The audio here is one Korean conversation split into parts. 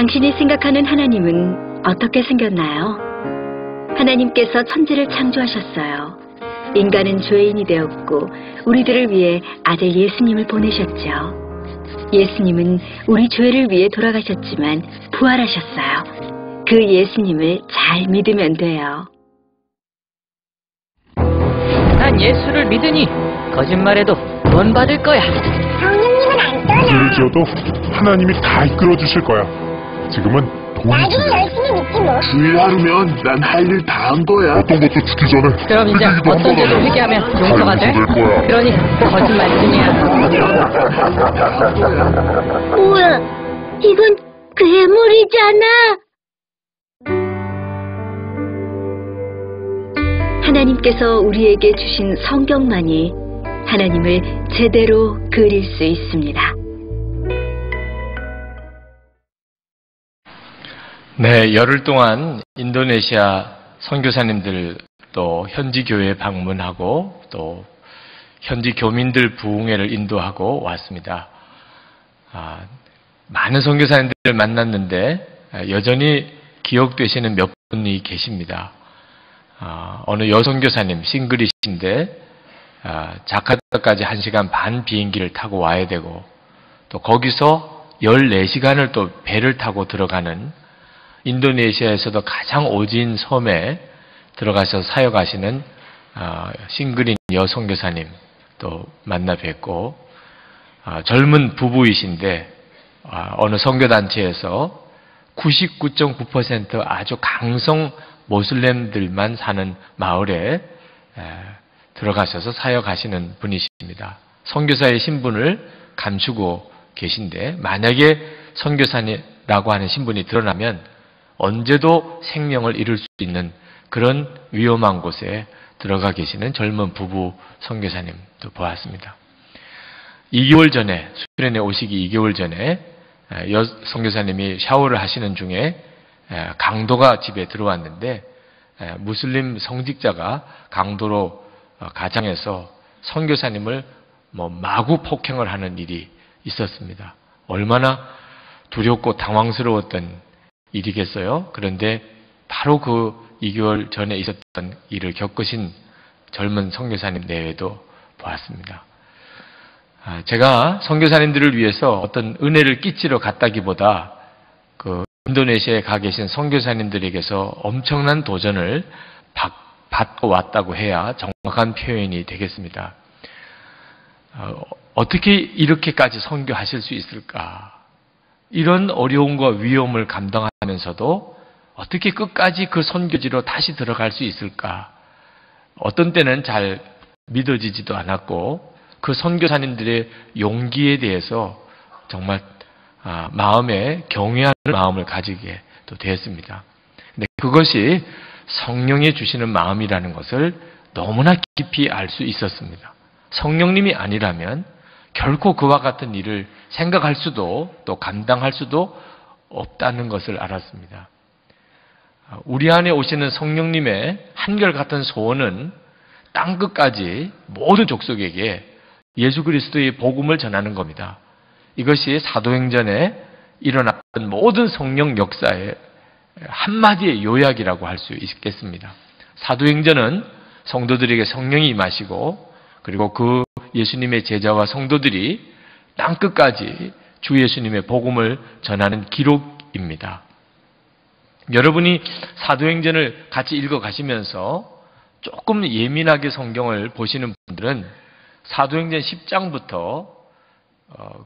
당신이 생각하는 하나님은 어떻게 생겼나요? 하나님께서 천지를 창조하셨어요. 인간은 죄인이 되었고 우리들을 위해 아들 예수님을 보내셨죠. 예수님은 우리 죄를 위해 돌아가셨지만 부활하셨어요. 그 예수님을 잘 믿으면 돼요. 난 예수를 믿으니 거짓말해도 돈 받을 거야. 성령님은 안 떠나. 죄를 지어도 하나님이 다 이끌어 주실 거야. 지금은 돈이 나도 중요해. 열심히 믿지 뭐. 주일 하루면 난 할 일 다 한 거야. 어떤 것도 죽기 전에 그럼 이제 회개기도 어떤 한 죄도 번 회개하면 하면 용서가 돼? 될 거야. 그러니 거짓말뿐이야. 뭐야? 이건 괴물이잖아. 하나님께서 우리에게 주신 성경만이 하나님을 제대로 그릴 수 있습니다. 네, 열흘 동안 인도네시아 선교사님들 또 현지 교회에 방문하고 또 현지 교민들 부흥회를 인도하고 왔습니다. 많은 선교사님들을 만났는데 여전히 기억되시는 몇 분이 계십니다. 어느 여선교사님 싱글이신데 자카르타까지 1시간 반 비행기를 타고 와야 되고 또 거기서 14시간을 또 배를 타고 들어가는 인도네시아에서도 가장 오진 섬에 들어가셔서 사역하시는 싱글인 여선교사님 또 만나 뵙고 젊은 부부이신데 어느 선교단체에서 99.9% 아주 강성 모슬렘들만 사는 마을에 들어가셔서 사역하시는 분이십니다. 선교사의 신분을 감추고 계신데 만약에 선교사라고 하는 신분이 드러나면 언제도 생명을 잃을 수 있는 그런 위험한 곳에 들어가 계시는 젊은 부부 선교사님도 보았습니다. 2개월 전에 수련회 오시기 2개월 전에 여 선교사님이 샤워를 하시는 중에 강도가 집에 들어왔는데 무슬림 성직자가 강도로 가장해서 선교사님을 마구 폭행을 하는 일이 있었습니다. 얼마나 두렵고 당황스러웠던 일이겠어요? 그런데 바로 그 2개월 전에 있었던 일을 겪으신 젊은 선교사님 내외도 보았습니다. 제가 선교사님들을 위해서 어떤 은혜를 끼치러 갔다기보다 그 인도네시아에 가 계신 선교사님들에게서 엄청난 도전을 받고 왔다고 해야 정확한 표현이 되겠습니다. 어떻게 이렇게까지 선교하실 수 있을까? 이런 어려움과 위험을 감당하면서도 어떻게 끝까지 그 선교지로 다시 들어갈 수 있을까? 어떤 때는 잘 믿어지지도 않았고 그 선교사님들의 용기에 대해서 정말 마음에 경외하는 마음을 가지게 또 되었습니다. 근데 그것이 성령이 주시는 마음이라는 것을 너무나 깊이 알 수 있었습니다. 성령님이 아니라면 결코 그와 같은 일을 생각할 수도 또 감당할 수도 없다는 것을 알았습니다. 우리 안에 오시는 성령님의 한결같은 소원은 땅끝까지 모든 족속에게 예수 그리스도의 복음을 전하는 겁니다. 이것이 사도행전에 일어났던 모든 성령 역사의 한마디의 요약이라고 할 수 있겠습니다. 사도행전은 성도들에게 성령이 임하시고 그리고 그 예수님의 제자와 성도들이 땅끝까지 주 예수님의 복음을 전하는 기록입니다. 여러분이 사도행전을 같이 읽어가시면서 조금 예민하게 성경을 보시는 분들은 사도행전 10장부터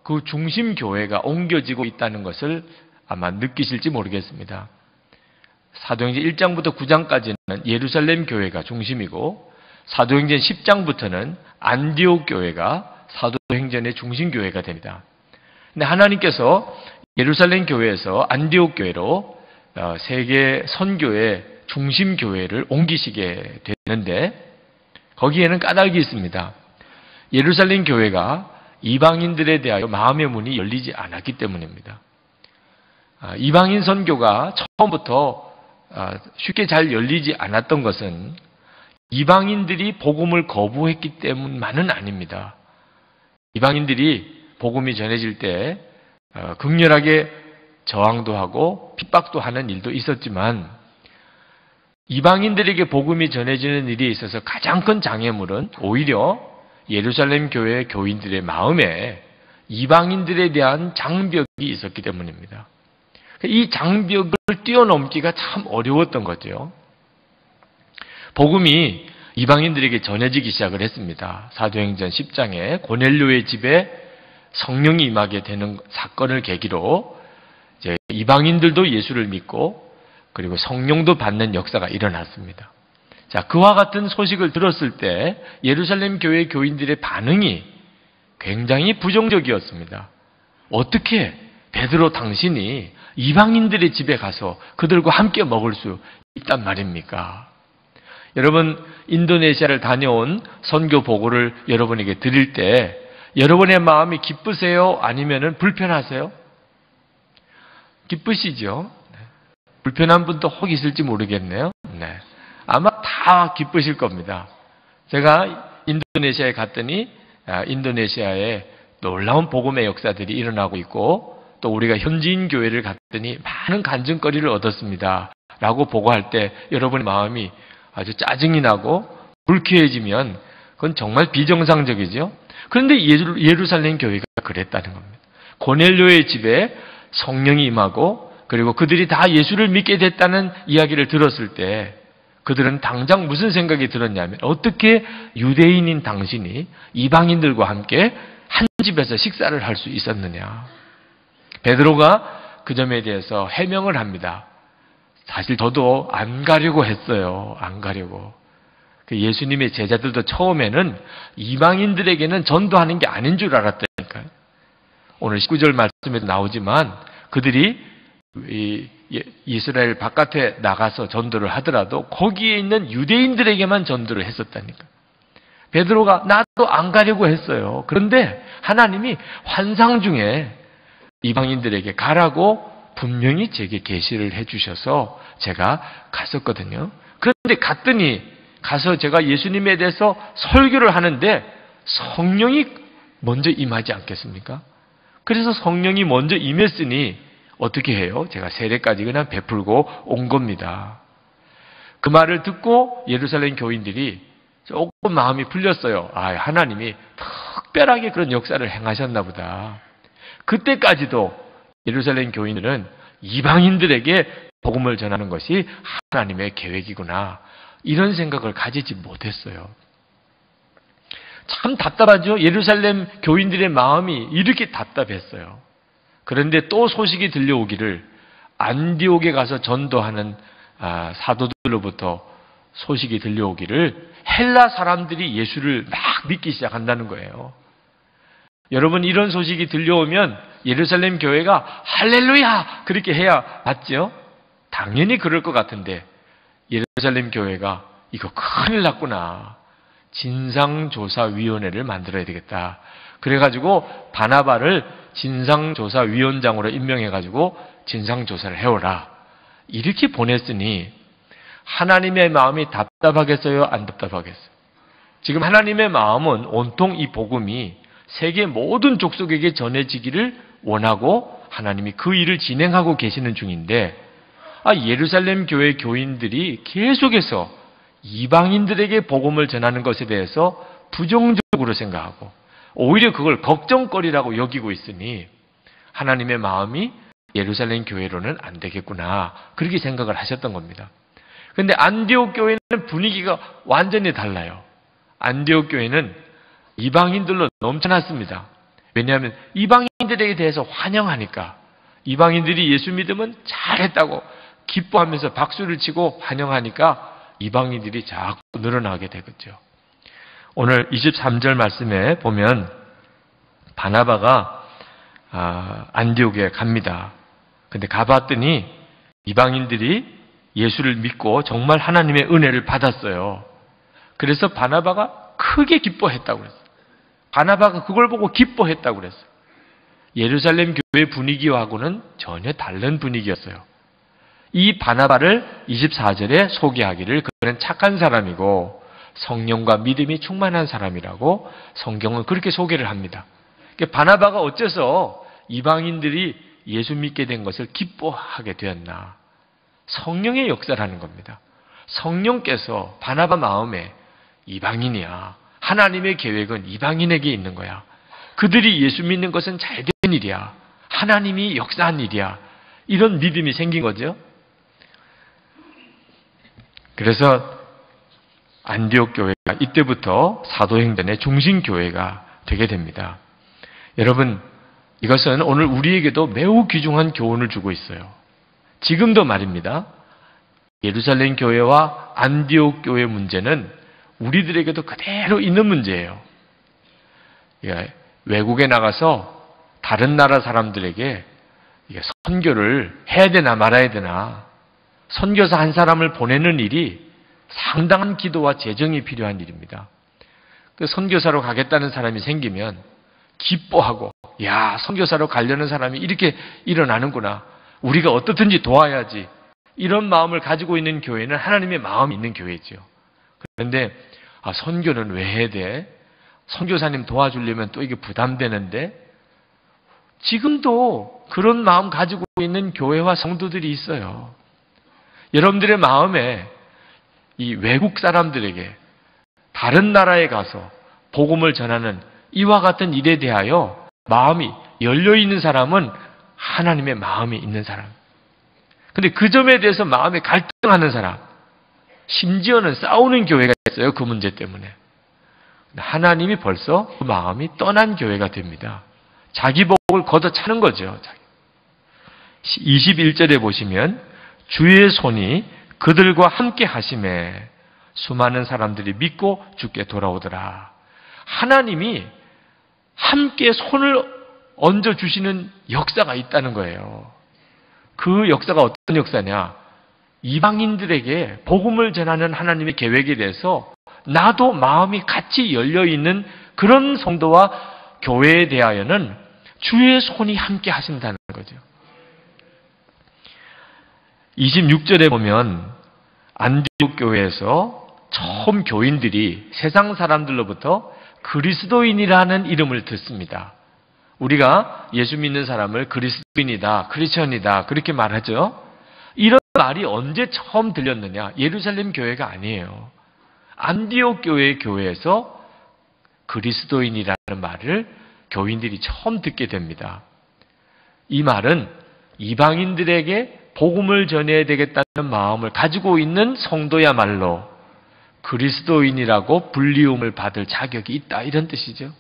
그 중심 교회가 옮겨지고 있다는 것을 아마 느끼실지 모르겠습니다. 사도행전 1장부터 9장까지는 예루살렘 교회가 중심이고 사도행전 10장부터는 안디옥 교회가 사도행전의 중심 교회가 됩니다. 근데 하나님께서 예루살렘 교회에서 안디옥 교회로 세계 선교의 중심 교회를 옮기시게 되는데 거기에는 까닭이 있습니다. 예루살렘 교회가 이방인들에 대하여 마음의 문이 열리지 않았기 때문입니다. 이방인 선교가 처음부터 쉽게 잘 열리지 않았던 것은 이방인들이 복음을 거부했기 때문만은 아닙니다. 이방인들이 복음이 전해질 때 극렬하게 저항도 하고 핍박도 하는 일도 있었지만 이방인들에게 복음이 전해지는 일에 있어서 가장 큰 장애물은 오히려 예루살렘 교회 교인들의 마음에 이방인들에 대한 장벽이 있었기 때문입니다. 이 장벽을 뛰어넘기가 참 어려웠던 거죠. 복음이 이방인들에게 전해지기 시작을 했습니다. 사도행전 10장에 고넬료의 집에 성령이 임하게 되는 사건을 계기로 이제 이방인들도 예수를 믿고 그리고 성령도 받는 역사가 일어났습니다. 자, 그와 같은 소식을 들었을 때 예루살렘 교회 교인들의 반응이 굉장히 부정적이었습니다. 어떻게 베드로 당신이 이방인들의 집에 가서 그들과 함께 먹을 수 있단 말입니까? 여러분, 인도네시아를 다녀온 선교 보고를 여러분에게 드릴 때 여러분의 마음이 기쁘세요? 아니면은 불편하세요? 기쁘시죠? 불편한 분도 혹 있을지 모르겠네요. 네. 아마 다 기쁘실 겁니다. 제가 인도네시아에 갔더니 인도네시아에 놀라운 복음의 역사들이 일어나고 있고 또 우리가 현지인 교회를 갔더니 많은 간증거리를 얻었습니다. 라고 보고할 때 여러분의 마음이 아주 짜증이 나고 불쾌해지면 그건 정말 비정상적이죠. 그런데 예루살렘 교회가 그랬다는 겁니다. 고넬료의 집에 성령이 임하고 그리고 그들이 다 예수를 믿게 됐다는 이야기를 들었을 때 그들은 당장 무슨 생각이 들었냐면 어떻게 유대인인 당신이 이방인들과 함께 한 집에서 식사를 할 수 있었느냐. 베드로가 그 점에 대해서 해명을 합니다. 사실 저도 안 가려고 했어요. 안 가려고. 예수님의 제자들도 처음에는 이방인들에게는 전도하는 게 아닌 줄 알았다니까요. 오늘 19절 말씀에도 나오지만 그들이 이스라엘 바깥에 나가서 전도를 하더라도 거기에 있는 유대인들에게만 전도를 했었다니까. 베드로가 나도 안 가려고 했어요. 그런데 하나님이 환상 중에 이방인들에게 가라고 분명히 제게 계시를 해주셔서 제가 갔었거든요. 그런데 갔더니 가서 제가 예수님에 대해서 설교를 하는데 성령이 먼저 임하지 않겠습니까? 그래서 성령이 먼저 임했으니 어떻게 해요? 제가 세례까지 그냥 베풀고 온 겁니다. 그 말을 듣고 예루살렘 교인들이 조금 마음이 풀렸어요. 아, 하나님이 특별하게 그런 역사를 행하셨나 보다. 그때까지도 예루살렘 교인들은 이방인들에게 복음을 전하는 것이 하나님의 계획이구나. 이런 생각을 가지지 못했어요. 참 답답하죠? 예루살렘 교인들의 마음이 이렇게 답답했어요. 그런데 또 소식이 들려오기를 안디옥에 가서 전도하는 사도들로부터 소식이 들려오기를 헬라 사람들이 예수를 막 믿기 시작한다는 거예요. 여러분, 이런 소식이 들려오면 예루살렘 교회가 할렐루야 그렇게 해야 맞죠? 당연히 그럴 것 같은데 예루살렘 교회가 이거 큰일 났구나. 진상조사위원회를 만들어야 되겠다. 그래가지고 바나바를 진상조사위원장으로 임명해가지고 진상조사를 해오라. 이렇게 보냈으니 하나님의 마음이 답답하겠어요? 안 답답하겠어요? 지금 하나님의 마음은 온통 이 복음이 세계 모든 족속에게 전해지기를 원하고 하나님이 그 일을 진행하고 계시는 중인데 예루살렘 교회 교인들이 계속해서 이방인들에게 복음을 전하는 것에 대해서 부정적으로 생각하고 오히려 그걸 걱정거리라고 여기고 있으니 하나님의 마음이 예루살렘 교회로는 안 되겠구나. 그렇게 생각을 하셨던 겁니다. 그런데 안디옥 교회는 분위기가 완전히 달라요. 안디옥 교회는 이방인들로 넘쳐났습니다. 왜냐하면 이방인들에 대해서 환영하니까 이방인들이 예수 믿으면 잘했다고 기뻐하면서 박수를 치고 환영하니까 이방인들이 자꾸 늘어나게 되겠죠. 오늘 23절 말씀에 보면 바나바가 안디옥에 갑니다. 근데 가봤더니 이방인들이 예수를 믿고 정말 하나님의 은혜를 받았어요. 그래서 바나바가 크게 기뻐했다고 그랬어요. 바나바가 그걸 보고 기뻐했다고 그랬어요. 예루살렘 교회 분위기와는 전혀 다른 분위기였어요. 이 바나바를 24절에 소개하기를 그는 착한 사람이고 성령과 믿음이 충만한 사람이라고 성경은 그렇게 소개를 합니다. 바나바가 어째서 이방인들이 예수 믿게 된 것을 기뻐하게 되었나? 성령의 역사라는 겁니다. 성령께서 바나바 마음에 이방인이야. 하나님의 계획은 이방인에게 있는 거야. 그들이 예수 믿는 것은 잘된 일이야. 하나님이 역사한 일이야. 이런 믿음이 생긴 거죠. 그래서 안디옥 교회가 이때부터 사도행전의 중심교회가 되게 됩니다. 여러분, 이것은 오늘 우리에게도 매우 귀중한 교훈을 주고 있어요. 지금도 말입니다. 예루살렘 교회와 안디옥 교회 문제는 우리들에게도 그대로 있는 문제예요. 외국에 나가서 다른 나라 사람들에게 선교를 해야 되나 말아야 되나, 선교사 한 사람을 보내는 일이 상당한 기도와 재정이 필요한 일입니다. 그 선교사로 가겠다는 사람이 생기면 기뻐하고, 야, 선교사로 가려는 사람이 이렇게 일어나는구나. 우리가 어떻든지 도와야지. 이런 마음을 가지고 있는 교회는 하나님의 마음이 있는 교회죠. 그런데 선교는 왜 해야 돼? 선교사님 도와주려면 또 이게 부담되는데, 지금도 그런 마음 가지고 있는 교회와 성도들이 있어요. 여러분들의 마음에 이 외국 사람들에게 다른 나라에 가서 복음을 전하는 이와 같은 일에 대하여 마음이 열려있는 사람은 하나님의 마음이 있는 사람. 근데 그 점에 대해서 마음에 갈등하는 사람, 심지어는 싸우는 교회가 있어요. 그 문제 때문에. 하나님이 벌써 그 마음이 떠난 교회가 됩니다. 자기 복을 걷어차는 거죠. 21절에 보시면 주의 손이 그들과 함께 하심에 수많은 사람들이 믿고 주께 돌아오더라. 하나님이 함께 손을 얹어주시는 역사가 있다는 거예요. 그 역사가 어떤 역사냐? 이방인들에게 복음을 전하는 하나님의 계획에 대해서 나도 마음이 같이 열려있는 그런 성도와 교회에 대하여는 주의 손이 함께 하신다는 거죠. 26절에 보면 안디옥 교회에서 처음 교인들이 세상 사람들로부터 그리스도인이라는 이름을 듣습니다. 우리가 예수 믿는 사람을 그리스도인이다, 크리스천이다 그렇게 말하죠. 이런 말이 언제 처음 들렸느냐? 예루살렘 교회가 아니에요. 안디옥 교회에서 그리스도인이라는 말을 교인들이 처음 듣게 됩니다. 이 말은 이방인들에게 복음을 전해야 되겠다는 마음을 가지고 있는 성도야말로 그리스도인이라고 불리움을 받을 자격이 있다, 이런 뜻이죠.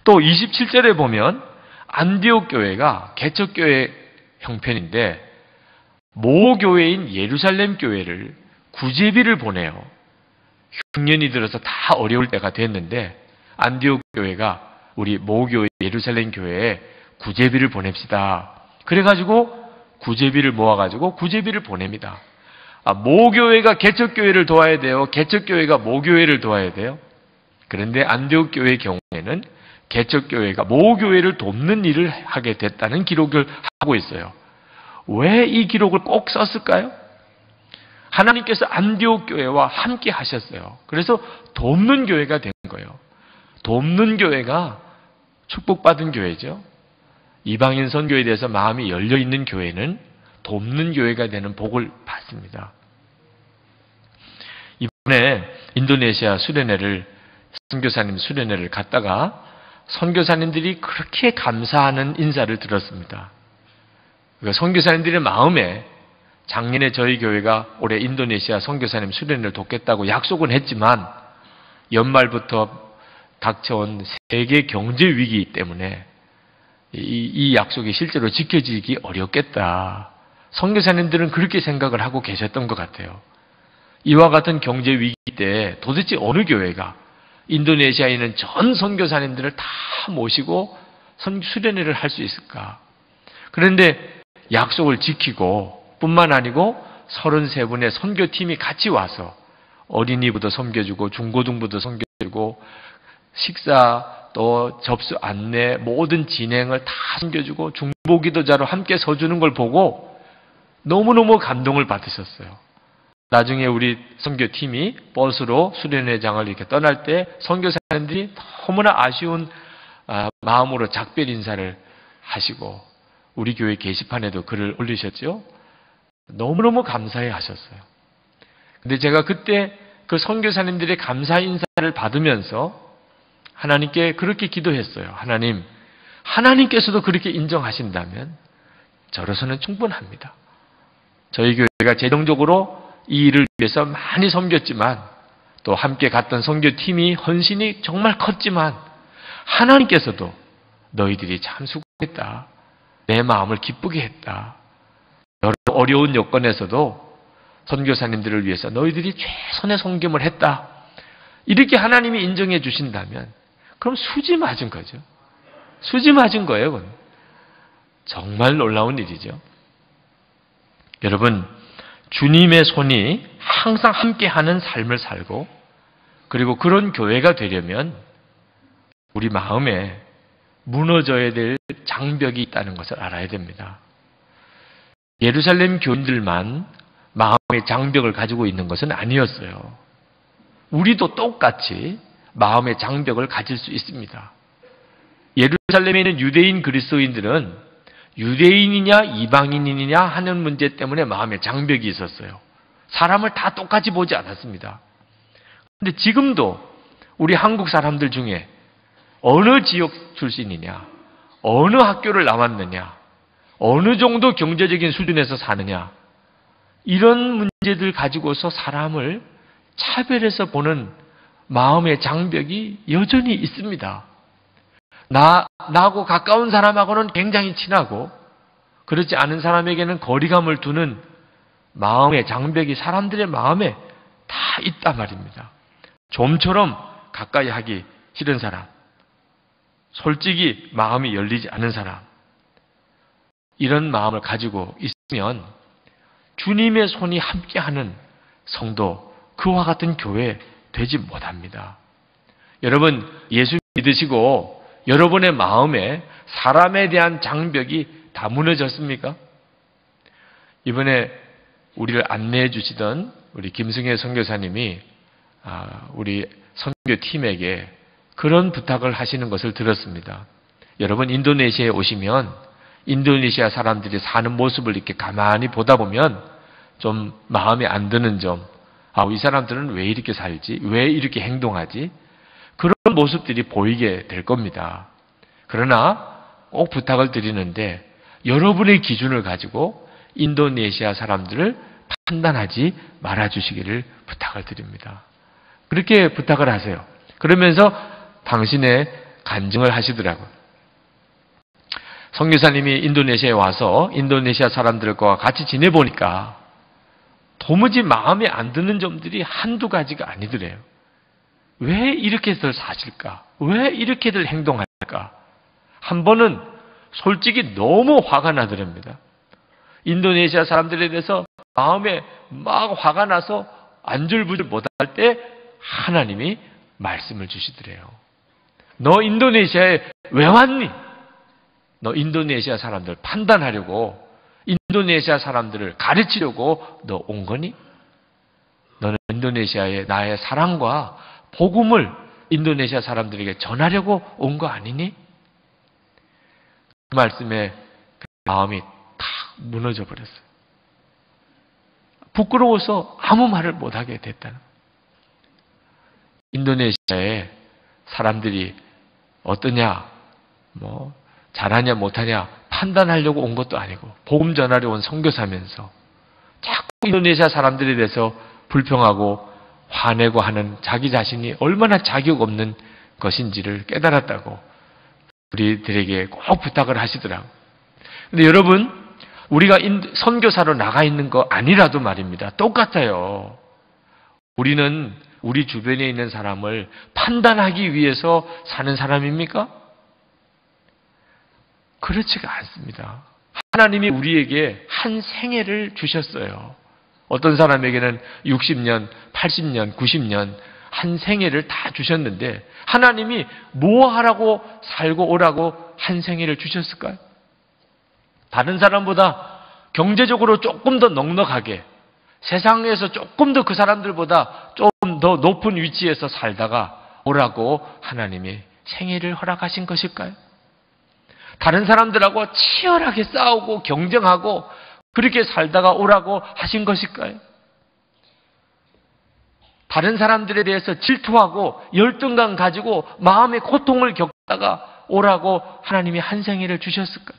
또 27절에 보면 안디옥 교회가 개척교회 형편인데 모교회인 예루살렘 교회를 구제비를 보내요. 흉년이 들어서 다 어려울 때가 됐는데 안디옥 교회가 우리 모교회 예루살렘 교회에 구제비를 보냅시다. 그래가지고 구제비를 모아가지고 구제비를 보냅니다. 모교회가 개척교회를 도와야 돼요? 개척교회가 모교회를 도와야 돼요? 그런데 안디옥 교회의 경우에는 개척교회가 모교회를 돕는 일을 하게 됐다는 기록을 하고 있어요. 왜 이 기록을 꼭 썼을까요? 하나님께서 안디옥 교회와 함께 하셨어요. 그래서 돕는 교회가 된 거예요. 돕는 교회가 축복받은 교회죠. 이방인 선교에 대해서 마음이 열려있는 교회는 돕는 교회가 되는 복을 받습니다. 이번에 인도네시아 수련회를, 선교사님 수련회를 갔다가 선교사님들이 그렇게 감사하는 인사를 들었습니다. 선교사님들의 마음에 작년에 저희 교회가 올해 인도네시아 선교사님 수련회를 돕겠다고 약속은 했지만 연말부터 닥쳐온 세계 경제 위기 때문에 이 약속이 실제로 지켜지기 어렵겠다. 선교사님들은 그렇게 생각을 하고 계셨던 것 같아요. 이와 같은 경제 위기 때 도대체 어느 교회가 인도네시아에 있는 전 선교사님들을 다 모시고 수련회를 할 수 있을까? 그런데 약속을 지키고 뿐만 아니고 33분의 선교팀이 같이 와서 어린이부도 섬겨주고 중고등부도 섬겨주고 식사 또 접수 안내 모든 진행을 다 섬겨주고 중보기도자로 함께 서주는 걸 보고 너무너무 감동을 받으셨어요. 나중에 우리 선교팀이 버스로 수련회장을 이렇게 떠날 때 선교사님들이 너무나 아쉬운 마음으로 작별 인사를 하시고 우리 교회 게시판에도 글을 올리셨죠? 너무너무 감사해 하셨어요. 근데 제가 그때 그 선교사님들의 감사 인사를 받으면서 하나님께 그렇게 기도했어요. 하나님, 하나님께서도 그렇게 인정하신다면 저로서는 충분합니다. 저희 교회가 재정적으로 이 일을 위해서 많이 섬겼지만 또 함께 갔던 선교팀이 헌신이 정말 컸지만 하나님께서도 너희들이 참 수고했다. 내 마음을 기쁘게 했다. 여러 어려운 여건에서도 선교사님들을 위해서 너희들이 최선의 섬김을 했다. 이렇게 하나님이 인정해 주신다면 그럼 수지 맞은 거죠. 수지 맞은 거예요. 그건. 정말 놀라운 일이죠. 여러분, 주님의 손이 항상 함께하는 삶을 살고 그리고 그런 교회가 되려면 우리 마음에 무너져야 될 장벽이 있다는 것을 알아야 됩니다. 예루살렘 교인들만 마음의 장벽을 가지고 있는 것은 아니었어요. 우리도 똑같이 마음의 장벽을 가질 수 있습니다. 예루살렘에 있는 유대인 그리스도인들은 유대인이냐 이방인이냐 하는 문제 때문에 마음의 장벽이 있었어요. 사람을 다 똑같이 보지 않았습니다. 그런데 지금도 우리 한국 사람들 중에 어느 지역 출신이냐, 어느 학교를 나왔느냐, 어느 정도 경제적인 수준에서 사느냐, 이런 문제들 가지고서 사람을 차별해서 보는 마음의 장벽이 여전히 있습니다. 나하고 가까운 사람하고는 굉장히 친하고 그렇지 않은 사람에게는 거리감을 두는 마음의 장벽이 사람들의 마음에 다 있단 말입니다. 좀처럼 가까이 하기 싫은 사람, 솔직히 마음이 열리지 않은 사람, 이런 마음을 가지고 있으면 주님의 손이 함께하는 성도, 그와 같은 교회 되지 못합니다. 여러분, 예수 믿으시고 여러분의 마음에 사람에 대한 장벽이 다 무너졌습니까? 이번에 우리를 안내해 주시던 우리 김승혜 선교사님이 우리 선교팀에게 그런 부탁을 하시는 것을 들었습니다. 여러분, 인도네시아에 오시면 인도네시아 사람들이 사는 모습을 이렇게 가만히 보다 보면 좀 마음에 안 드는 점, 이 사람들은 왜 이렇게 살지? 왜 이렇게 행동하지? 그런 모습들이 보이게 될 겁니다. 그러나 꼭 부탁을 드리는데 여러분의 기준을 가지고 인도네시아 사람들을 판단하지 말아주시기를 부탁을 드립니다. 그렇게 부탁을 하세요. 그러면서 당신의 간증을 하시더라고요. 선교사님이 인도네시아에 와서 인도네시아 사람들과 같이 지내보니까 도무지 마음에 안 드는 점들이 한두 가지가 아니더래요. 왜 이렇게들 사실까? 왜 이렇게들 행동할까? 한 번은 솔직히 너무 화가 나더랍니다. 인도네시아 사람들에 대해서 마음에 막 화가 나서 안절부절 못할 때 하나님이 말씀을 주시더래요. 너 인도네시아에 왜 왔니? 너 인도네시아 사람들 판단하려고, 인도네시아 사람들을 가르치려고 너 온 거니? 너는 인도네시아에 나의 사랑과 복음을 인도네시아 사람들에게 전하려고 온 거 아니니? 그 말씀에 마음이 탁 무너져 버렸어요. 부끄러워서 아무 말을 못하게 됐다는 거예요. 인도네시아에 사람들이 어떠냐, 잘하냐 못하냐 판단하려고 온 것도 아니고 복음 전하려 온 선교사면서 자꾸 인도네시아 사람들에 대해서 불평하고 화내고 하는 자기 자신이 얼마나 자격 없는 것인지를 깨달았다고 우리들에게 꼭 부탁을 하시더라고요. 근데 여러분, 우리가 선교사로 나가 있는 거 아니라도 말입니다. 똑같아요. 우리는 우리 주변에 있는 사람을 판단하기 위해서 사는 사람입니까? 그렇지가 않습니다. 하나님이 우리에게 한 생애를 주셨어요. 어떤 사람에게는 60년, 80년, 90년 한 생애를 다 주셨는데 하나님이 뭐 하라고 살고 오라고 한 생애를 주셨을까요? 다른 사람보다 경제적으로 조금 더 넉넉하게 세상에서 조금 더 그 사람들보다 좀 더 높은 위치에서 살다가 오라고 하나님이 생애를 허락하신 것일까요? 다른 사람들하고 치열하게 싸우고 경쟁하고 그렇게 살다가 오라고 하신 것일까요? 다른 사람들에 대해서 질투하고 열등감 가지고 마음의 고통을 겪다가 오라고 하나님이 한 생애를 주셨을까요?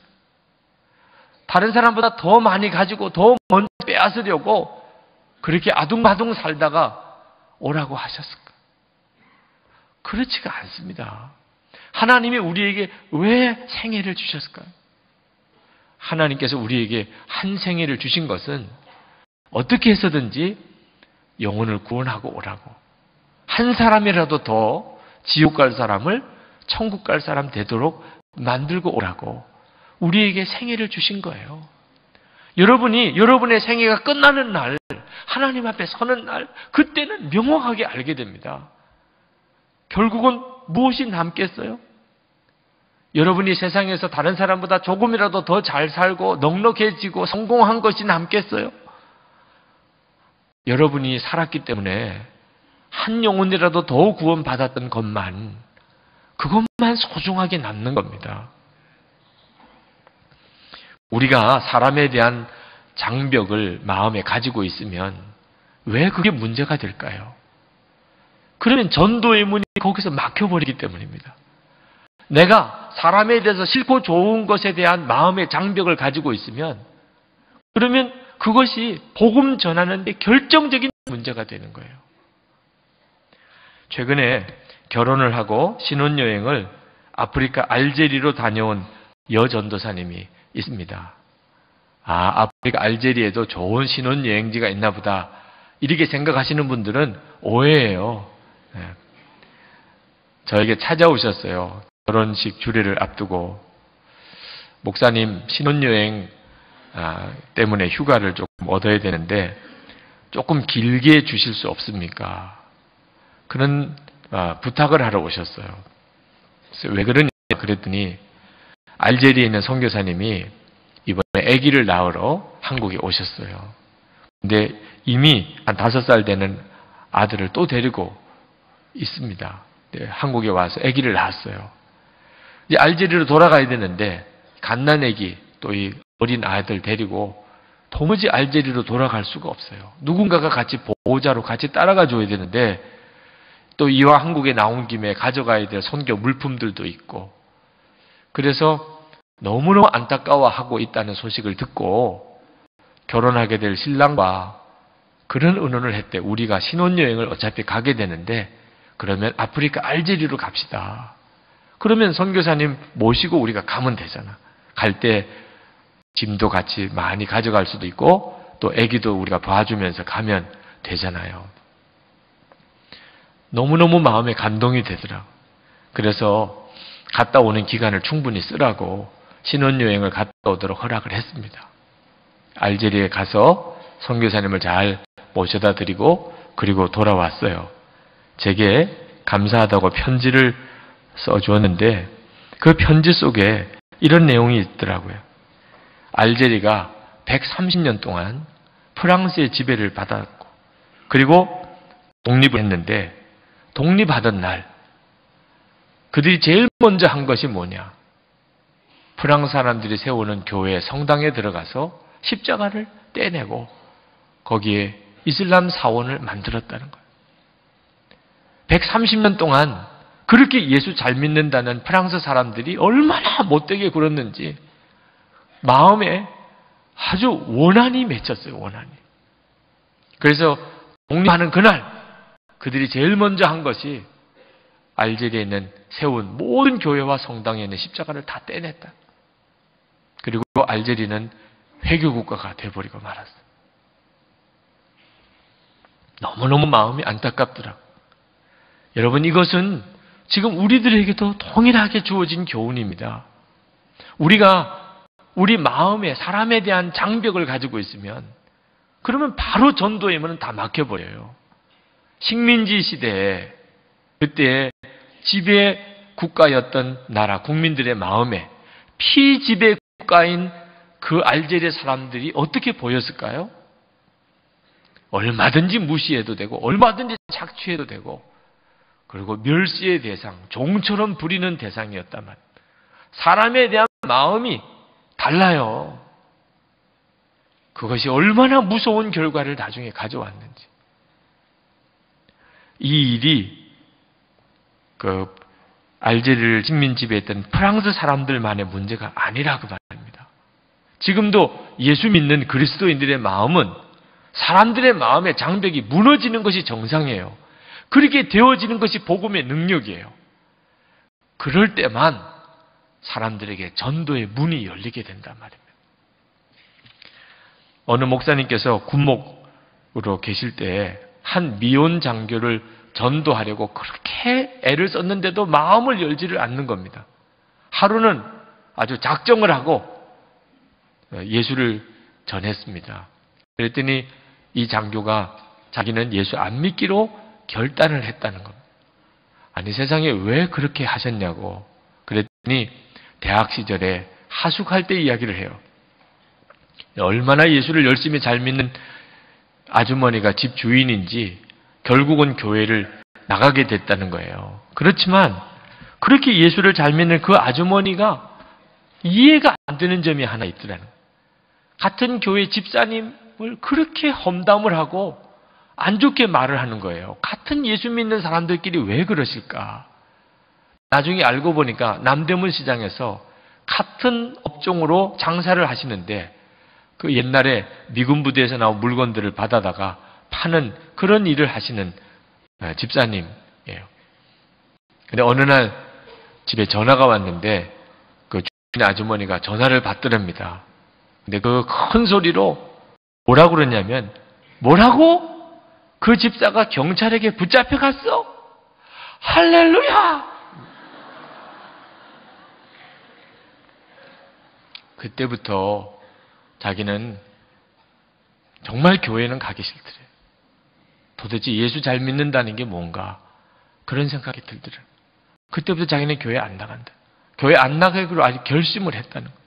다른 사람보다 더 많이 가지고 더 먼저 빼앗으려고 그렇게 아둥바둥 살다가 오라고 하셨을까요? 그렇지가 않습니다. 하나님이 우리에게 왜 생애를 주셨을까요? 하나님께서 우리에게 한 생애를 주신 것은 어떻게 해서든지 영혼을 구원하고 오라고, 한 사람이라도 더 지옥 갈 사람을 천국 갈 사람 되도록 만들고 오라고 우리에게 생애를 주신 거예요. 여러분이 여러분의 생애가 끝나는 날, 하나님 앞에 서는 날, 그때는 명확하게 알게 됩니다. 결국은 무엇이 남겠어요? 여러분이 세상에서 다른 사람보다 조금이라도 더 잘 살고 넉넉해지고 성공한 것이 남겠어요? 여러분이 살았기 때문에 한 영혼이라도 더 구원받았던 그것만 소중하게 남는 겁니다. 우리가 사람에 대한 장벽을 마음에 가지고 있으면 왜 그게 문제가 될까요? 그러면 전도의 문이 거기서 막혀버리기 때문입니다. 내가 사람에 대해서 싫고 좋은 것에 대한 마음의 장벽을 가지고 있으면 그러면 그것이 복음 전하는 데 결정적인 문제가 되는 거예요. 최근에 결혼을 하고 신혼여행을 아프리카 알제리로 다녀온 여전도사님이 있습니다. 아프리카 알제리에도 좋은 신혼여행지가 있나 보다 이렇게 생각하시는 분들은 오해예요. 저에게 찾아오셨어요. 결혼식 주례를 앞두고 목사님 신혼여행 때문에 휴가를 조금 얻어야 되는데 조금 길게 주실 수 없습니까? 그런 부탁을 하러 오셨어요. 그래서 왜 그러냐 그랬더니 알제리에 있는 선교사님이 이번에 아기를 낳으러 한국에 오셨어요. 근데 이미 한 5살 되는 아들을 또 데리고 있습니다. 네, 한국에 와서 아기를 낳았어요. 이제 알제리로 돌아가야 되는데 갓난 아기 또 이 어린 아이들 데리고 도무지 알제리로 돌아갈 수가 없어요. 누군가가 같이 보호자로 같이 따라가 줘야 되는데 또 이와 한국에 나온 김에 가져가야 될 선교 물품들도 있고 그래서 너무너무 안타까워하고 있다는 소식을 듣고 결혼하게 될 신랑과 그런 의논을 했대. 우리가 신혼여행을 어차피 가게 되는데 그러면 아프리카 알제리로 갑시다. 그러면 선교사님 모시고 우리가 가면 되잖아. 갈 때 짐도 같이 많이 가져갈 수도 있고 또 아기도 우리가 봐주면서 가면 되잖아요. 너무너무 마음에 감동이 되더라. 그래서 갔다 오는 기간을 충분히 쓰라고 신혼여행을 갔다 오도록 허락을 했습니다. 알제리에 가서 선교사님을 잘 모셔다 드리고 그리고 돌아왔어요. 제게 감사하다고 편지를 써주었는데 그 편지 속에 이런 내용이 있더라고요. 알제리가 130년 동안 프랑스의 지배를 받았고 그리고 독립을 했는데 독립하던 날 그들이 제일 먼저 한 것이 뭐냐? 프랑스 사람들이 세우는 교회 성당에 들어가서 십자가를 떼내고 거기에 이슬람 사원을 만들었다는 거예요. 130년 동안 그렇게 예수 잘 믿는다는 프랑스 사람들이 얼마나 못되게 굴었는지 마음에 아주 원한이 맺혔어요. 원한이. 그래서 독립하는 그날 그들이 제일 먼저 한 것이 알제리에 있는 세운 모든 교회와 성당에 있는 십자가를 다 떼냈다. 그리고 알제리는 회교국가가 돼버리고 말았어요. 너무너무 마음이 안타깝더라. 여러분 이것은 지금 우리들에게도 동일하게 주어진 교훈입니다. 우리가 우리 마음에 사람에 대한 장벽을 가지고 있으면 그러면 바로 전도의 문은 다 막혀버려요. 식민지 시대에 그때 지배 국가였던 나라 국민들의 마음에 피지배 국가인 그 알제리 사람들이 어떻게 보였을까요? 얼마든지 무시해도 되고 얼마든지 착취해도 되고 그리고 멸시의 대상, 종처럼 부리는 대상이었다만 사람에 대한 마음이 달라요. 그것이 얼마나 무서운 결과를 나중에 가져왔는지. 이 일이 그 알제리를 식민 지배했던 프랑스 사람들만의 문제가 아니라고 말합니다. 지금도 예수 믿는 그리스도인들의 마음은 사람들의 마음의 장벽이 무너지는 것이 정상이에요. 그렇게 되어지는 것이 복음의 능력이에요. 그럴 때만 사람들에게 전도의 문이 열리게 된단 말입니다. 어느 목사님께서 군목으로 계실 때 한 미혼 장교를 전도하려고 그렇게 애를 썼는데도 마음을 열지를 않는 겁니다. 하루는 아주 작정을 하고 예수를 전했습니다. 그랬더니 이 장교가 자기는 예수 안 믿기로 결단을 했다는 겁니다. 아니 세상에 왜 그렇게 하셨냐고. 그랬더니 대학 시절에 하숙할 때 이야기를 해요. 얼마나 예수를 열심히 잘 믿는 아주머니가 집 주인인지 결국은 교회를 나가게 됐다는 거예요. 그렇지만 그렇게 예수를 잘 믿는 그 아주머니가 이해가 안 되는 점이 하나 있더라는 거예요. 같은 교회 집사님을 그렇게 험담을 하고 안 좋게 말을 하는 거예요. 같은 예수 믿는 사람들끼리 왜 그러실까? 나중에 알고 보니까 남대문 시장에서 같은 업종으로 장사를 하시는데 그 옛날에 미군 부대에서 나온 물건들을 받아다가 파는 그런 일을 하시는 집사님이에요. 근데 어느 날 집에 전화가 왔는데 그 주인 아주머니가 전화를 받더랍니다. 근데 그 큰 소리로 뭐라고 그러냐면 뭐라고? 그 집사가 경찰에게 붙잡혀 갔어? 할렐루야! 그때부터 자기는 정말 교회는 가기 싫더래요. 도대체 예수 잘 믿는다는 게 뭔가 그런 생각이 들더래요. 그때부터 자기는 교회 안 나간다. 교회 안 나가기로 아주 결심을 했다는 거예요.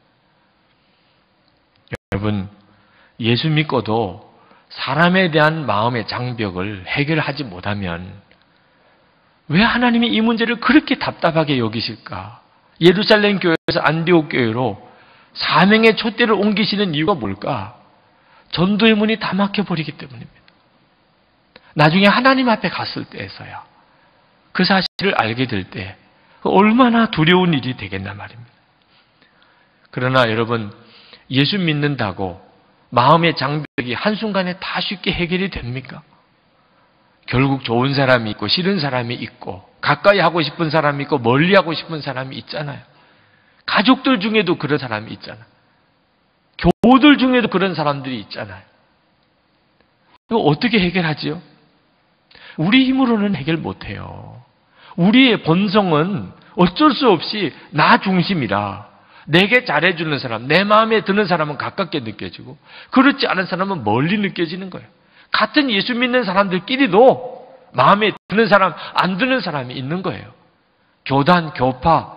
여러분, 예수 믿고도 사람에 대한 마음의 장벽을 해결하지 못하면 왜 하나님이 이 문제를 그렇게 답답하게 여기실까? 예루살렘 교회에서 안디옥 교회로 사명의 촛대를 옮기시는 이유가 뭘까? 전도의 문이 다 막혀버리기 때문입니다. 나중에 하나님 앞에 갔을 때에서야 그 사실을 알게 될 때 얼마나 두려운 일이 되겠나 말입니다. 그러나 여러분, 예수 믿는다고 마음의 장벽이 한순간에 다 쉽게 해결이 됩니까? 결국 좋은 사람이 있고 싫은 사람이 있고 가까이 하고 싶은 사람이 있고 멀리 하고 싶은 사람이 있잖아요. 가족들 중에도 그런 사람이 있잖아요. 교우들 중에도 그런 사람들이 있잖아요. 이거 어떻게 해결하지요? 우리 힘으로는 해결 못해요. 우리의 본성은 어쩔 수 없이 나 중심이라 내게 잘해주는 사람, 내 마음에 드는 사람은 가깝게 느껴지고 그렇지 않은 사람은 멀리 느껴지는 거예요. 같은 예수 믿는 사람들끼리도 마음에 드는 사람, 안 드는 사람이 있는 거예요. 교단, 교파,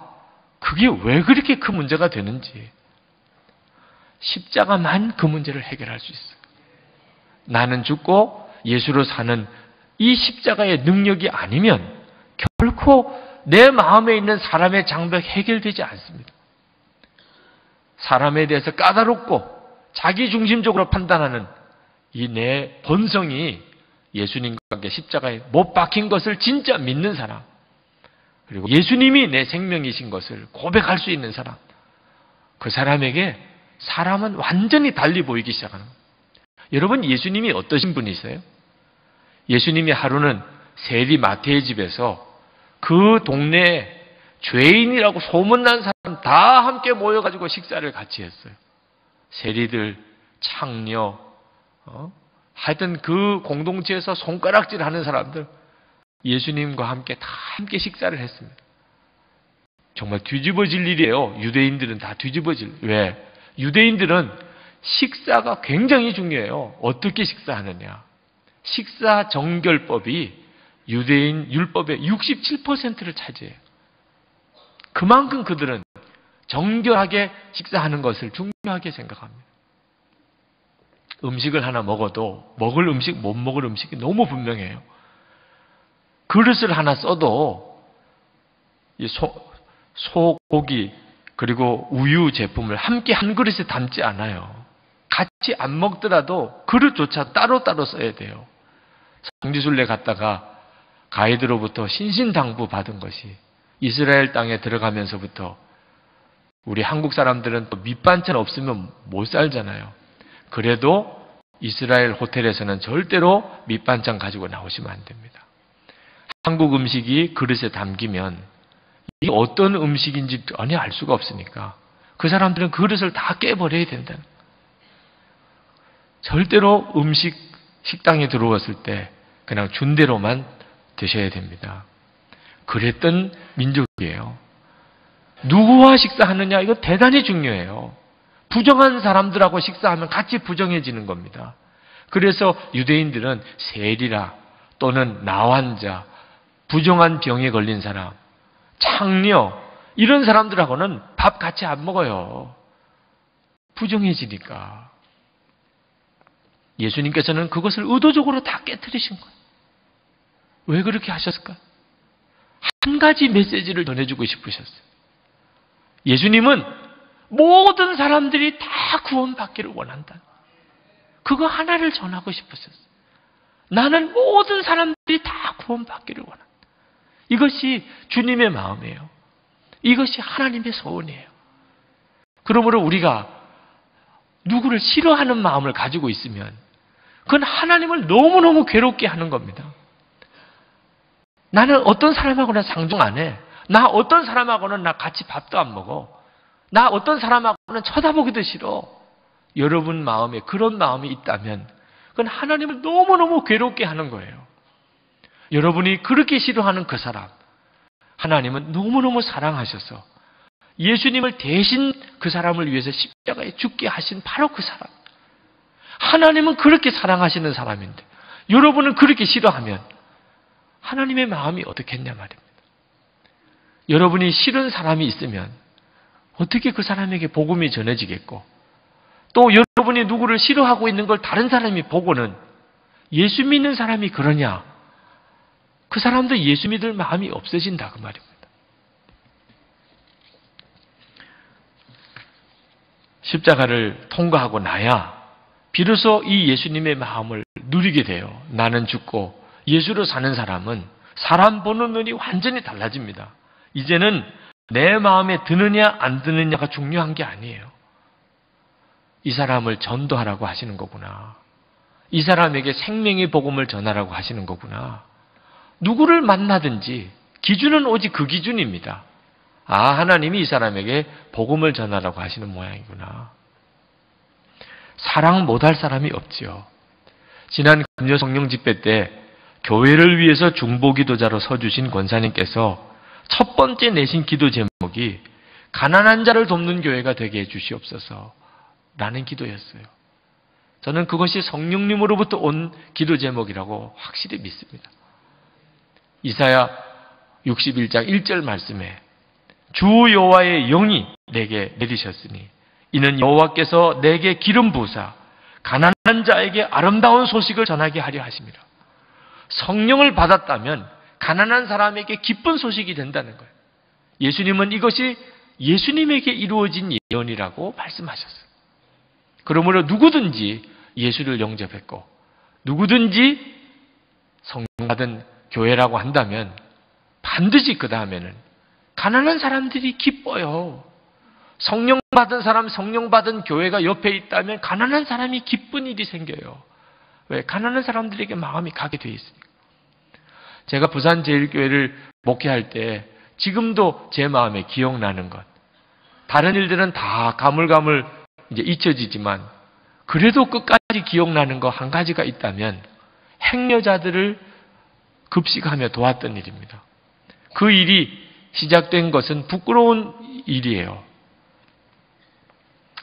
그게 왜 그렇게 큰 문제가 되는지 십자가만 그 문제를 해결할 수 있어요. 나는 죽고 예수로 사는 이 십자가의 능력이 아니면 결코 내 마음에 있는 사람의 장벽 해결되지 않습니다. 사람에 대해서 까다롭고 자기중심적으로 판단하는 이 내 본성이 예수님과 함께 십자가에 못 박힌 것을 진짜 믿는 사람, 그리고 예수님이 내 생명이신 것을 고백할 수 있는 사람, 그 사람에게 사람은 완전히 달리 보이기 시작하는 거예요. 여러분, 예수님이 어떠신 분이세요? 예수님이 하루는 세리 마태의 집에서 그 동네에 죄인이라고 소문난 사람 다 함께 모여가지고 식사를 같이 했어요. 세리들, 창녀, 하여튼 그 공동체에서 손가락질 하는 사람들, 예수님과 함께 다 함께 식사를 했습니다. 정말 뒤집어질 일이에요. 유대인들은 다 뒤집어질. 왜? 유대인들은 식사가 굉장히 중요해요. 어떻게 식사하느냐. 식사 정결법이 유대인 율법의 67%를 차지해요. 그만큼 그들은 정결하게 식사하는 것을 중요하게 생각합니다. 음식을 하나 먹어도 먹을 음식, 못 먹을 음식이 너무 분명해요. 그릇을 하나 써도 이 소고기, 그리고 우유 제품을 함께 한 그릇에 담지 않아요. 같이 안 먹더라도 그릇조차 따로따로 써야 돼요. 성지순례 갔다가 가이드로부터 신신당부 받은 것이 이스라엘 땅에 들어가면서부터 우리 한국 사람들은 또 밑반찬 없으면 못 살잖아요. 그래도 이스라엘 호텔에서는 절대로 밑반찬 가지고 나오시면 안 됩니다. 한국 음식이 그릇에 담기면 이 어떤 음식인지 전혀 알 수가 없으니까 그 사람들은 그릇을 다 깨버려야 된다는 거예요. 절대로 식당에 들어왔을 때 그냥 준 대로만 드셔야 됩니다. 그랬던 민족이에요. 누구와 식사하느냐 이거 대단히 중요해요. 부정한 사람들하고 식사하면 같이 부정해지는 겁니다. 그래서 유대인들은 세리라 또는 나환자, 부정한 병에 걸린 사람, 창녀 이런 사람들하고는 밥 같이 안 먹어요. 부정해지니까. 예수님께서는 그것을 의도적으로 다 깨트리신 거예요. 왜 그렇게 하셨을까? 한 가지 메시지를 전해주고 싶으셨어요. 예수님은 모든 사람들이 다 구원받기를 원한다. 그거 하나를 전하고 싶으셨어요. 나는 모든 사람들이 다 구원받기를 원한다. 이것이 주님의 마음이에요. 이것이 하나님의 소원이에요. 그러므로 우리가 누구를 싫어하는 마음을 가지고 있으면 그건 하나님을 너무너무 괴롭게 하는 겁니다. 나는 어떤 사람하고는 상종 안 해. 나 어떤 사람하고는 나 같이 밥도 안 먹어. 나 어떤 사람하고는 쳐다보기도 싫어. 여러분 마음에 그런 마음이 있다면 그건 하나님을 너무너무 괴롭게 하는 거예요. 여러분이 그렇게 싫어하는 그 사람, 하나님은 너무너무 사랑하셔서 예수님을 대신 그 사람을 위해서 십자가에 죽게 하신 바로 그 사람. 하나님은 그렇게 사랑하시는 사람인데 여러분은 그렇게 싫어하면 하나님의 마음이 어떻겠냐 말입니다. 여러분이 싫은 사람이 있으면 어떻게 그 사람에게 복음이 전해지겠고 또 여러분이 누구를 싫어하고 있는 걸 다른 사람이 보고는 예수 믿는 사람이 그러냐? 그 사람도 예수 믿을 마음이 없어진다 그 말입니다. 십자가를 통과하고 나야 비로소 이 예수님의 마음을 누리게 돼요. 나는 죽고 예수로 사는 사람은 사람 보는 눈이 완전히 달라집니다. 이제는 내 마음에 드느냐 안 드느냐가 중요한 게 아니에요. 이 사람을 전도하라고 하시는 거구나. 이 사람에게 생명의 복음을 전하라고 하시는 거구나. 누구를 만나든지 기준은 오직 그 기준입니다. 아, 하나님이 이 사람에게 복음을 전하라고 하시는 모양이구나. 사랑 못할 사람이 없지요. 지난 금요 성령 집회 때 교회를 위해서 중보기도자로 서주신 권사님께서 첫 번째 내신 기도 제목이 가난한 자를 돕는 교회가 되게 해주시옵소서 라는 기도였어요. 저는 그것이 성령님으로부터 온 기도 제목이라고 확실히 믿습니다. 이사야 61장 1절 말씀에 주 여호와의 영이 내게 내리셨으니 이는 여호와께서 내게 기름 부으사 가난한 자에게 아름다운 소식을 전하게 하려 하심이라. 성령을 받았다면 가난한 사람에게 기쁜 소식이 된다는 거예요. 예수님은 이것이 예수님에게 이루어진 예언이라고 말씀하셨어요. 그러므로 누구든지 예수를 영접했고 누구든지 성령 받은 교회라고 한다면 반드시 그 다음에는 가난한 사람들이 기뻐요. 성령 받은 사람, 성령 받은 교회가 옆에 있다면 가난한 사람이 기쁜 일이 생겨요. 왜? 가난한 사람들에게 마음이 가게 돼 있으니까. 제가 부산제일교회를 목회할 때 지금도 제 마음에 기억나는 것. 다른 일들은 다 가물가물 이제 잊혀지지만 그래도 끝까지 기억나는 거 한 가지가 있다면 행여자들을 급식하며 도왔던 일입니다. 그 일이 시작된 것은 부끄러운 일이에요.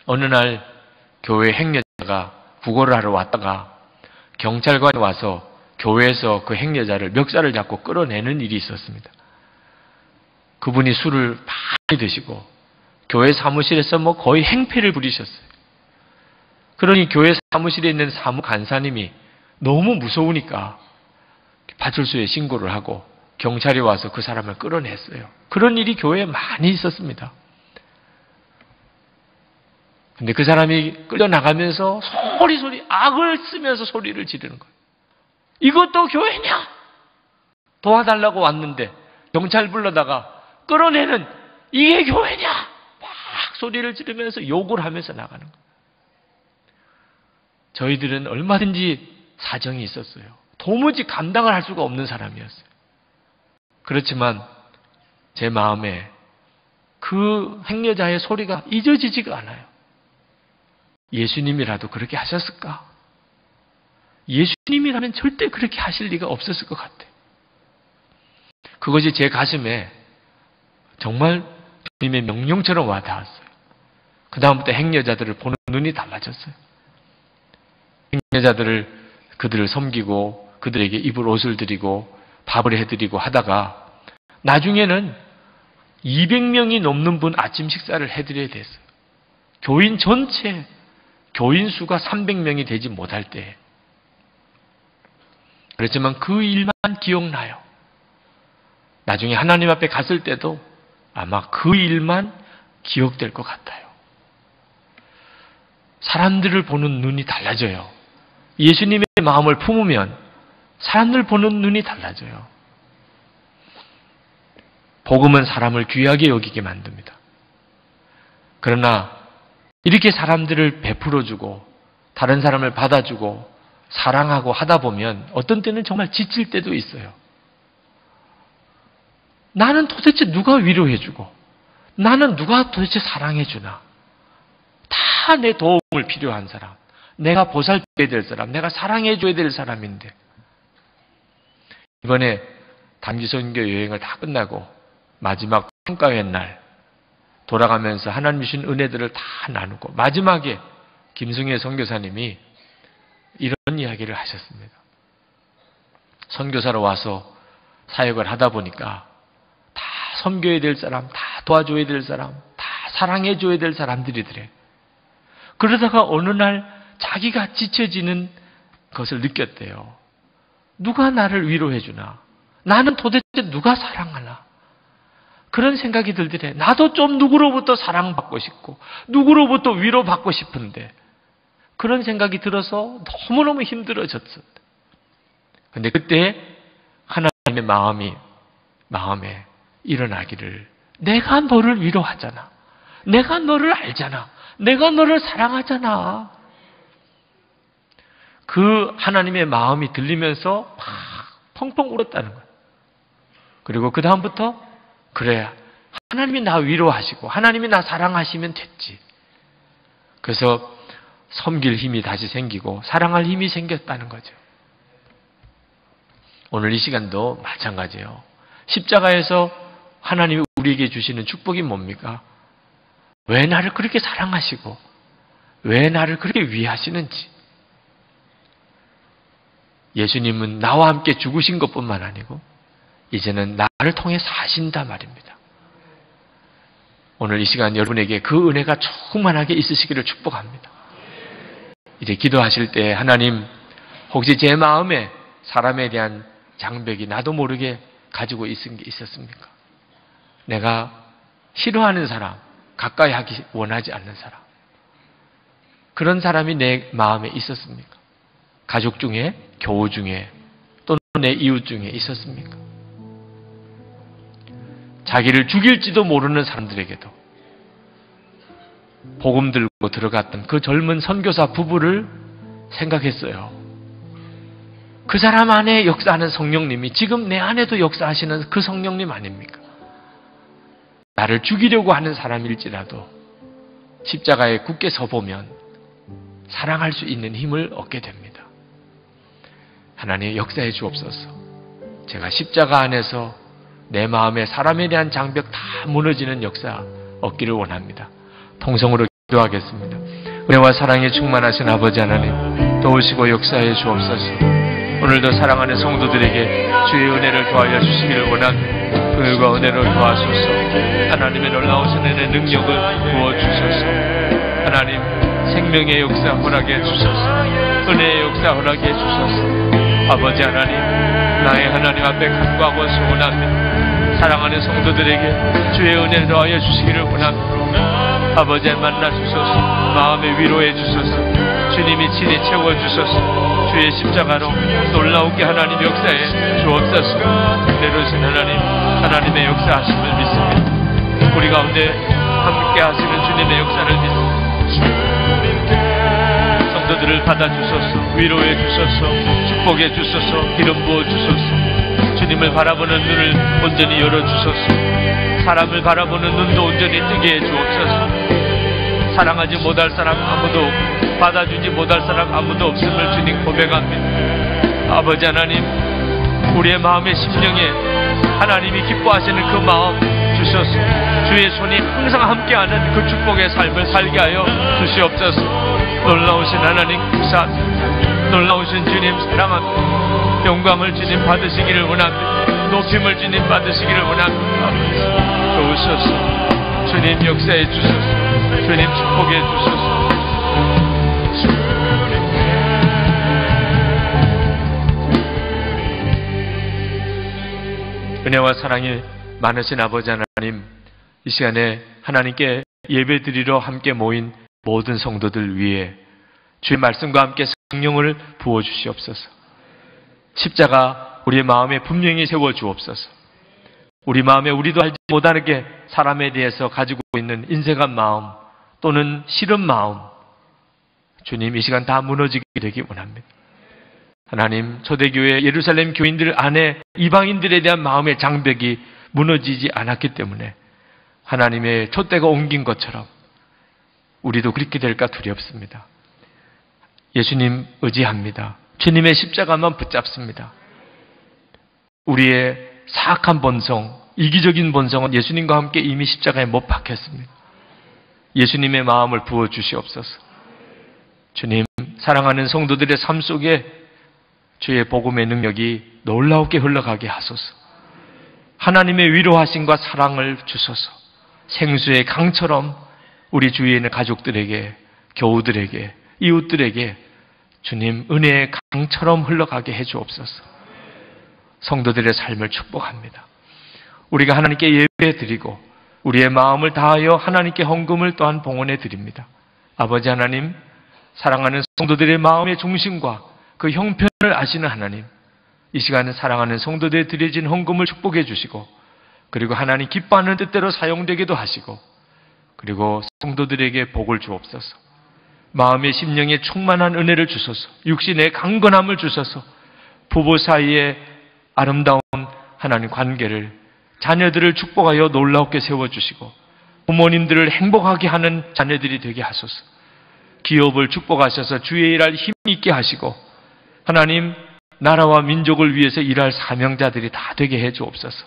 어느 날 교회 행여자가 구걸을 하러 왔다가 경찰관이 와서 교회에서 그 행여자를 멱살을 잡고 끌어내는 일이 있었습니다. 그분이 술을 많이 드시고 교회 사무실에서 거의 행패를 부리셨어요. 그러니 교회 사무실에 있는 사무 간사님이 너무 무서우니까 파출소에 신고를 하고 경찰이 와서 그 사람을 끌어냈어요. 그런 일이 교회에 많이 있었습니다. 근데 그 사람이 끌려나가면서 소리 악을 쓰면서 소리를 지르는 거예요. 이것도 교회냐? 도와달라고 왔는데 경찰 불러다가 끌어내는 이게 교회냐? 막 소리를 지르면서 욕을 하면서 나가는 거예요. 저희들은 얼마든지 사정이 있었어요. 도무지 감당을 할 수가 없는 사람이었어요. 그렇지만 제 마음에 그 행여자의 소리가 잊어지지가 않아요. 예수님이라도 그렇게 하셨을까? 예수님이라면 절대 그렇게 하실 리가 없었을 것 같아요. 그것이 제 가슴에 정말 주님의 명령처럼 와닿았어요. 그 다음부터 행여자들을 보는 눈이 달라졌어요. 행여자들을 그들을 섬기고 그들에게 입을 옷을 드리고 밥을 해드리고 하다가 나중에는 200명이 넘는 분 아침 식사를 해드려야 됐어요. 교인 전체 교인 수가 300명이 되지 못할 때. 그렇지만 그 일만 기억나요. 나중에 하나님 앞에 갔을 때도 아마 그 일만 기억될 것 같아요. 사람들을 보는 눈이 달라져요. 예수님의 마음을 품으면 사람들 보는 눈이 달라져요. 복음은 사람을 귀하게 여기게 만듭니다. 그러나 이렇게 사람들을 베풀어주고 다른 사람을 받아주고 사랑하고 하다 보면 어떤 때는 정말 지칠 때도 있어요. 나는 도대체 누가 위로해주고 나는 누가 도대체 사랑해주나. 다 내 도움을 필요한 사람, 내가 보살펴야 될 사람, 내가 사랑해줘야 될 사람인데 이번에 단기 선교 여행을 다 끝나고 마지막 평가회 날 돌아가면서 하나님 주신 은혜들을 다 나누고 마지막에 김승혜 선교사님이 이런 이야기를 하셨습니다. 선교사로 와서 사역을 하다 보니까 다 섬겨야 될 사람, 다 도와줘야 될 사람, 다 사랑해줘야 될 사람들이더래. 그러다가 어느 날 자기가 지쳐지는 것을 느꼈대요. 누가 나를 위로해주나? 나는 도대체 누가 사랑하나? 그런 생각이 들더래. 나도 좀 누구로부터 사랑받고 싶고 누구로부터 위로받고 싶은데 그런 생각이 들어서 너무너무 힘들어졌어. 근데 그때 하나님의 마음에 일어나기를 내가 너를 위로하잖아. 내가 너를 알잖아. 내가 너를 사랑하잖아. 그 하나님의 마음이 들리면서 막 펑펑 울었다는 거예요. 그리고 그 다음부터 그래, 하나님이 나 위로하시고 하나님이 나 사랑하시면 됐지. 그래서 섬길 힘이 다시 생기고 사랑할 힘이 생겼다는 거죠. 오늘 이 시간도 마찬가지예요. 십자가에서 하나님이 우리에게 주시는 축복이 뭡니까? 왜 나를 그렇게 사랑하시고 왜 나를 그렇게 위하시는지. 예수님은 나와 함께 죽으신 것뿐만 아니고 이제는 나를 통해 사신다 말입니다. 오늘 이 시간 여러분에게 그 은혜가 충만하게 있으시기를 축복합니다. 이제 기도하실 때 하나님, 혹시 제 마음에 사람에 대한 장벽이 나도 모르게 가지고 있은 게 있었습니까? 내가 싫어하는 사람, 가까이 하기 원하지 않는 사람, 그런 사람이 내 마음에 있었습니까? 가족 중에, 교우 중에, 또는 내 이웃 중에 있었습니까? 자기를 죽일지도 모르는 사람들에게도 복음 들고 들어갔던 그 젊은 선교사 부부를 생각했어요. 그 사람 안에 역사하는 성령님이 지금 내 안에도 역사하시는 그 성령님 아닙니까? 나를 죽이려고 하는 사람일지라도 십자가에 굳게 서보면 사랑할 수 있는 힘을 얻게 됩니다. 하나님 역사해 주옵소서. 제가 십자가 안에서 내 마음에 사람에 대한 장벽 다 무너지는 역사 얻기를 원합니다. 통성으로 기도하겠습니다. 은혜와 사랑에 충만하신 아버지 하나님, 도우시고 역사해 주옵소서. 오늘도 사랑하는 성도들에게 주의 은혜를 더하여 주시기를 원합니다. 은혜와 은혜로 도와주소서. 하나님의 놀라우신 은혜의 능력을 부어주소서. 하나님, 생명의 역사 허락해 주소서. 은혜의 역사 허락해 주소서. 아버지 하나님, 나의 하나님 앞에 간구하고 소원합니다. 사랑하는 성도들에게 주의 은혜를 더하여 주시기를 원합니다. 아버지 만나 주소서. 마음에 위로해 주소서. 주님이 친히 채워주소서. 주의 십자가로 놀라우게 하나님 역사에 주옵소서. 내려오신 하나님의 역사하심을 믿습니다. 우리 가운데 함께 하시는 주님의 역사를 믿습니다. 성도들을 받아주소서. 위로해 주소서. 축복해 주소서. 기름 부어 주소서. 주님을 바라보는 눈을 온전히 열어주소서. 사람을 바라보는 눈도 온전히 뜨게 해 주옵소서. 사랑하지 못할 사람 아무도 없고 받아주지 못할 사람 아무도 없음을 주님 고백합니다. 아버지 하나님, 우리의 마음의 심령에 하나님이 기뻐하시는 그 마음 주셔서 주의 손이 항상 함께하는 그 축복의 삶을 살게 하여 주시옵소서. 놀라우신 하나님 국사, 놀라우신 주님 사랑합니다. 영광을 주님 받으시기를 원합니다. 높임을 주님 받으시기를 원합니다. 도우소서. 주님 역사해 주소서. 주님 축복해 주소서. 은혜와 사랑이 많으신 아버지 하나님, 이 시간에 하나님께 예배드리러 함께 모인 모든 성도들 위해 주의 말씀과 함께 성령을 부어주시옵소서. 십자가 우리의 마음에 분명히 세워주옵소서. 우리 마음에 우리도 알지 못하게 사람에 대해서 가지고 있는 인색한 마음 또는 싫은 마음, 주님 이 시간 다 무너지게 되기 원합니다. 하나님, 초대교회 예루살렘 교인들 안에 이방인들에 대한 마음의 장벽이 무너지지 않았기 때문에 하나님의 촛대가 옮긴 것처럼 우리도 그렇게 될까 두렵습니다. 예수님 의지합니다. 주님의 십자가만 붙잡습니다. 우리의 사악한 본성, 이기적인 본성은 예수님과 함께 이미 십자가에 못 박혔습니다. 예수님의 마음을 부어주시옵소서. 주님, 사랑하는 성도들의 삶 속에 주의 복음의 능력이 놀라우게 흘러가게 하소서. 하나님의 위로하심과 사랑을 주소서. 생수의 강처럼 우리 주위에 있는 가족들에게, 교우들에게, 이웃들에게 주님 은혜의 강처럼 흘러가게 해주옵소서. 성도들의 삶을 축복합니다. 우리가 하나님께 예배드리고 우리의 마음을 다하여 하나님께 헌금을 또한 봉헌해 드립니다. 아버지 하나님, 사랑하는 성도들의 마음의 중심과 그 형편을 아시는 하나님, 이 시간에 사랑하는 성도들에 드려진 헌금을 축복해 주시고, 그리고 하나님 기뻐하는 뜻대로 사용되기도 하시고, 그리고 성도들에게 복을 주옵소서. 마음의 심령에 충만한 은혜를 주소서. 육신의 강건함을 주소서. 부부 사이에 아름다운 하나님 관계를, 자녀들을 축복하여 놀랍게 세워주시고, 부모님들을 행복하게 하는 자녀들이 되게 하소서. 기업을 축복하셔서 주의 일할 힘 있게 하시고, 하나님 나라와 민족을 위해서 일할 사명자들이 다 되게 해 주옵소서.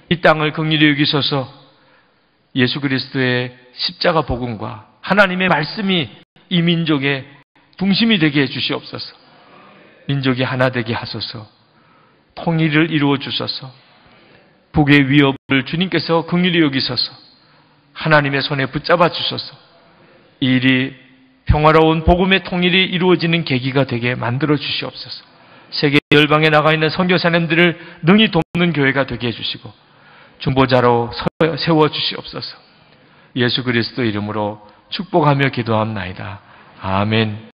이 땅을 긍휼히 여기소서. 예수 그리스도의 십자가 복음과 하나님의 말씀이 이 민족의 중심이 되게 해 주시옵소서. 민족이 하나 되게 하소서. 통일을 이루어 주소서. 북의 위협을 주님께서 긍휼히 여기소서. 하나님의 손에 붙잡아 주소서. 이 일이 평화로운 복음의 통일이 이루어지는 계기가 되게 만들어 주시옵소서. 세계 열방에 나가 있는 선교사님들을 능히 돕는 교회가 되게 해주시고 중보자로 세워 주시옵소서. 예수 그리스도 이름으로 축복하며 기도합나이다. 아멘.